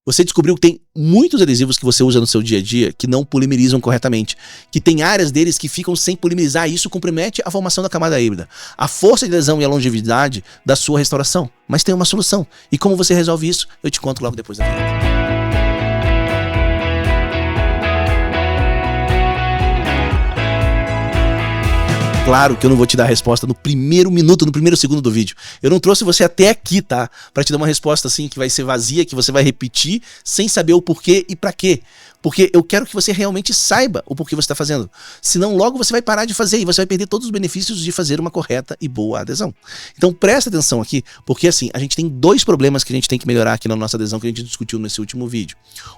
Você descobriu que tem muitos adesivos que você usa no seu dia a dia que não polimerizam corretamente, que tem áreas deles que ficam sem polimerizar e isso compromete a formação da camada híbrida, a força de adesão e a longevidade da sua restauração. Mas tem uma solução. E como você resolve isso, eu te conto logo depois da vinheta. Claro que eu não vou te dar a resposta no primeiro minuto, no primeiro segundo do vídeo. Eu não trouxe você até aqui, tá? Pra te dar uma resposta assim que vai ser vazia, que você vai repetir sem saber o porquê e pra quê. Porque eu quero que você realmente saiba o porquê você está fazendo. Senão logo você vai parar de fazer e você vai perder todos os benefícios de fazer uma correta e boa adesão. Então presta atenção aqui, porque assim, a gente tem dois problemas que a gente tem que melhorar aqui na nossa adesão que a gente discutiu nesse último vídeo.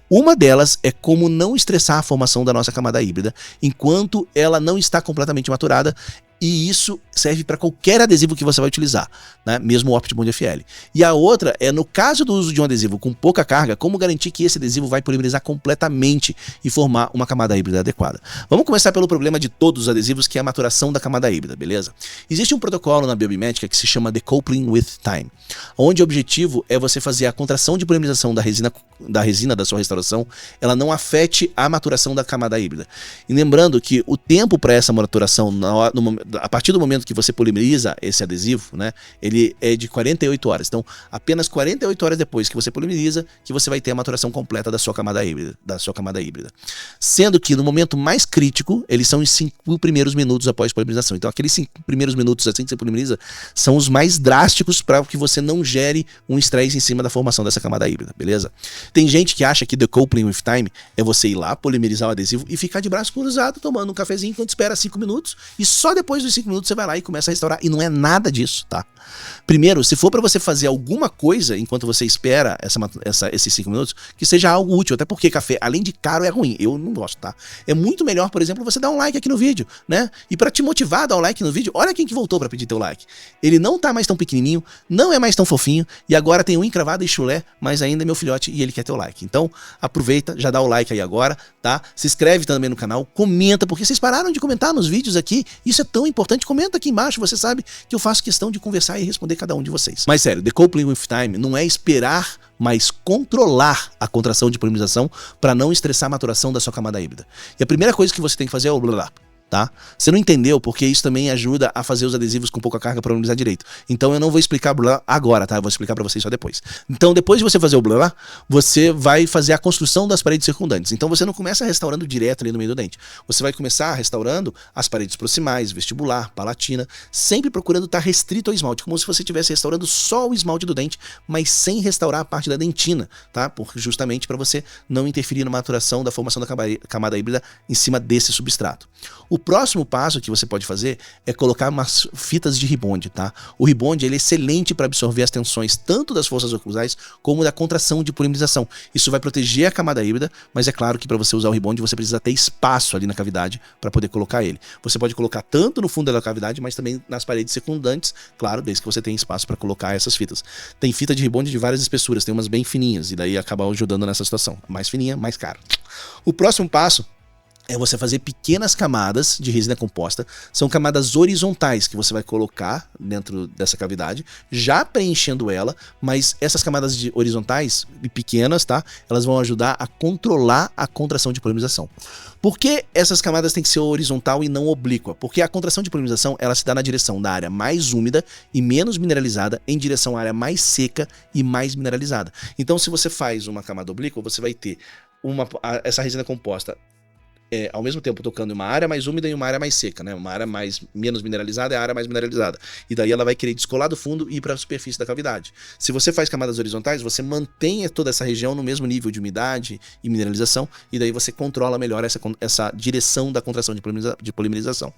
Uma delas é como não estressar a formação da nossa camada híbrida enquanto ela não está completamente maturada. E isso serve para qualquer adesivo que você vai utilizar, né? Mesmo o Optibond FL. E a outra é, no caso do uso de um adesivo com pouca carga, como garantir que esse adesivo vai polimerizar completamente e formar uma camada híbrida adequada. Vamos começar pelo problema de todos os adesivos, que é a maturação da camada híbrida, beleza? Existe um protocolo na biomimética que se chama Decoupling with Time, onde o objetivo é você fazer a contração de polimerização da resina da sua restauração, ela não afete a maturação da camada híbrida. E lembrando que o tempo para essa maturação, a partir do momento que você polimeriza esse adesivo, né, ele é de 48 horas. Então, apenas 48 horas depois que você polimeriza, que você vai ter a maturação completa da sua camada híbrida. Sendo que no momento mais crítico, eles são os 5 primeiros minutos após polimerização. Então, aqueles 5 primeiros minutos assim que você polimeriza são os mais drásticos para que você não gere um estresse em cima da formação dessa camada híbrida, beleza? Tem gente que acha que Decoupling with Time é você ir lá, polimerizar o adesivo e ficar de braço cruzado tomando um cafezinho enquanto espera 5 minutos e só depois dos 5 minutos você vai lá e começa a restaurar. E não é nada disso, tá? Primeiro, se for para você fazer alguma coisa enquanto você espera esses 5 minutos, que seja algo útil, até porque café, além de caro, é ruim. Eu não gosto, tá? É muito melhor, por exemplo, você dar um like aqui no vídeo, né? E para te motivar a dar um like no vídeo, olha quem que voltou para pedir teu like. Ele não tá mais tão pequenininho, não é mais tão fofinho, e agora tem um encravado e chulé, mas ainda é meu filhote e ele quer teu like. Então, aproveita, já dá o like aí agora, tá? Se inscreve também no canal, comenta, porque vocês pararam de comentar nos vídeos aqui, isso é tão importante. Comenta aqui embaixo, você sabe que eu faço questão de conversar e responder cada um de vocês. Mas sério, Decoupling with Time não é esperar, mas controlar a contração de polimerização para não estressar a maturação da sua camada híbrida. E a primeira coisa que você tem que fazer é o blá blá. Tá? Você não entendeu porque isso também ajuda a fazer os adesivos com pouca carga para polimerizar direito. Então eu não vou explicar blá agora, tá? Eu vou explicar para vocês só depois. Então depois de você fazer o blá, você vai fazer a construção das paredes circundantes. Então você não começa restaurando direto ali no meio do dente. Você vai começar restaurando as paredes proximais, vestibular, palatina, sempre procurando estar restrito ao esmalte, como se você estivesse restaurando só o esmalte do dente, mas sem restaurar a parte da dentina, tá? Justamente para você não interferir na maturação da formação da camada híbrida em cima desse substrato. O próximo passo que você pode fazer é colocar umas fitas de ribonde, tá? O ribonde ele é excelente para absorver as tensões tanto das forças oclusais como da contração de polimerização. Isso vai proteger a camada híbrida, mas é claro que para você usar o ribonde você precisa ter espaço ali na cavidade para poder colocar ele. Você pode colocar tanto no fundo da cavidade, mas também nas paredes circundantes, claro, desde que você tenha espaço para colocar essas fitas. Tem fita de ribonde de várias espessuras, tem umas bem fininhas e daí acaba ajudando nessa situação. Mais fininha, mais caro. O próximo passo é você fazer pequenas camadas de resina composta. São camadas horizontais que você vai colocar dentro dessa cavidade, já preenchendo ela, mas essas camadas horizontais e pequenas, tá? Elas vão ajudar a controlar a contração de polimerização. Por que essas camadas têm que ser horizontal e não oblíqua? Porque a contração de polimerização ela se dá na direção da área mais úmida e menos mineralizada em direção à área mais seca e mais mineralizada. Então, se você faz uma camada oblíqua, você vai ter essa resina composta ao mesmo tempo tocando em uma área mais úmida e uma área mais seca, né? Uma área menos mineralizada é a área mais mineralizada. E daí ela vai querer descolar do fundo e ir para a superfície da cavidade. Se você faz camadas horizontais, você mantém toda essa região no mesmo nível de umidade e mineralização, e daí você controla melhor essa direção da contração de polimerização.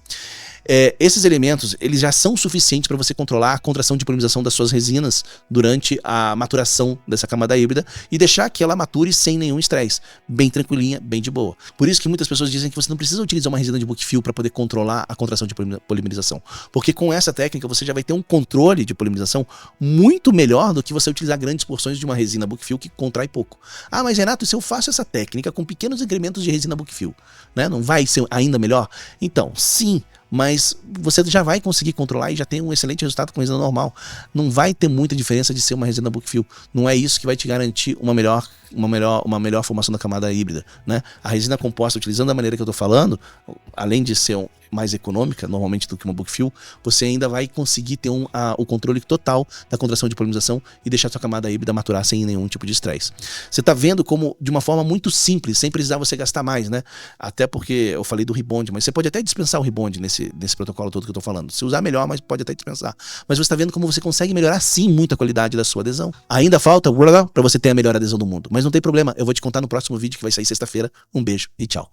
Esses elementos eles já são suficientes para você controlar a contração de polimização das suas resinas durante a maturação dessa camada híbrida e deixar que ela mature sem nenhum estresse, bem tranquilinha, bem de boa. Por isso que muitas pessoas dizem que você não precisa utilizar uma resina de book-fill para poder controlar a contração de polimerização, porque com essa técnica você já vai ter um controle de polimerização muito melhor do que você utilizar grandes porções de uma resina book-fill que contrai pouco. Ah, mas Renato, se eu faço essa técnica com pequenos incrementos de resina book-fill, né, não vai ser ainda melhor? Então, sim, mas você já vai conseguir controlar e já tem um excelente resultado com resina normal. Não vai ter muita diferença de ser uma resina book-fill. Não é isso que vai te garantir uma melhor uma melhor formação da camada híbrida, né? A resina composta, utilizando da maneira que eu estou falando, além de ser mais econômica, normalmente, do que uma book fill, você ainda vai conseguir ter o controle total da contração de polinização e deixar sua camada híbrida maturar sem nenhum tipo de estresse. Você está vendo como, de uma forma muito simples, sem precisar você gastar mais, né? Até porque eu falei do rebond, mas você pode até dispensar o rebond nesse protocolo todo que eu estou falando. Se usar melhor, mas pode até dispensar. Mas você está vendo como você consegue melhorar sim muito a qualidade da sua adesão. Ainda falta para você ter a melhor adesão do mundo, mas não tem problema, eu vou te contar no próximo vídeo que vai sair sexta-feira. Um beijo e tchau.